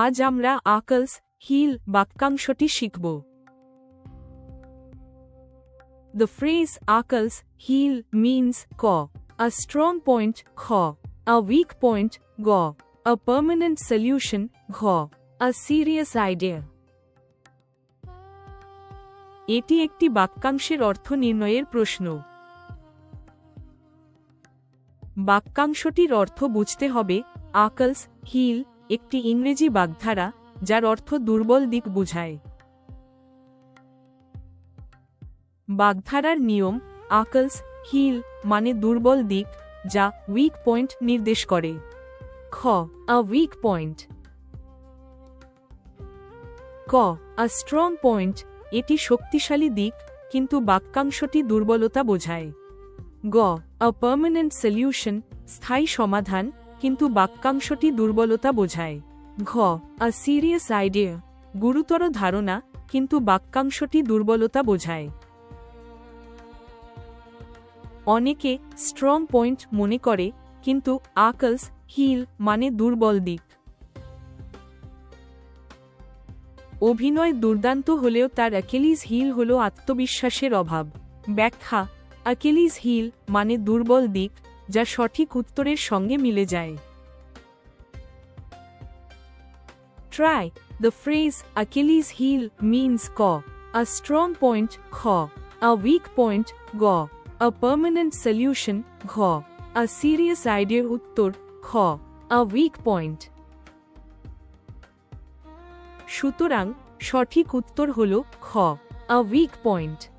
আজ আমরা আকলস হিল বাক্যাংশটি শিখব। The phrase আকলস হিল means ক, a strong point খ, a weak point গ, a permanent solution ঘ, a serious idea। এটি একটি বাক্যাংশের অর্থ নির্ণয়ের প্রশ্ন। বাক্যাংশটির অর্থ বুঝতে হবে। আকলস হিল একটি ইংরেজি বাগধারা যার অর্থ দুর্বল দিক বোঝায়। বাগধারার নিয়ম আকলস হিল মানে দুর্বল দিক যা উইক পয়েন্ট নির্দেশ করে। খ, আ উইক পয়েন্ট। ক, আ স্ট্রং পয়েন্ট এটি শক্তিশালী দিক কিন্তু বাক্যাংশটি দুর্বলতা বোঝায়। গ, আ পার্মানেন্ট সলিউশন স্থায়ী সমাধান কিন্তু বাক্যাংশটি দুর্বলতা বোঝায়। ঘ, আ সিরিয়াস আইডিয়া গুরুতর ধারণা কিন্তু বাক্যাংশটি দুর্বলতা বোঝায়। অনেকে স্ট্রং পয়েন্ট মনে করে কিন্তু আকলস হিল মানে দুর্বল দিক। অভিনয় দুর্দান্ত হলেও তার অ্যাকিলিজ হিল হল আত্মবিশ্বাসের অভাব। ব্যাখ্যা অ্যাকিলিজ হিল মানে দুর্বল দিক যা সঠিক উত্তরের সঙ্গে মিলে যায়। Try the phrase Achilles heel means ক, আ স্ট্রং পয়েন্ট খ, আ উইক পয়েন্ট গ, আ পার্মানেন্ট সলিউশন ঘ, আ সিরিয়াস আইডিয়ার উত্তর খ, আ উইক পয়েন্ট। সুতরাং সঠিক উত্তর হল খ, আ উইক পয়েন্ট।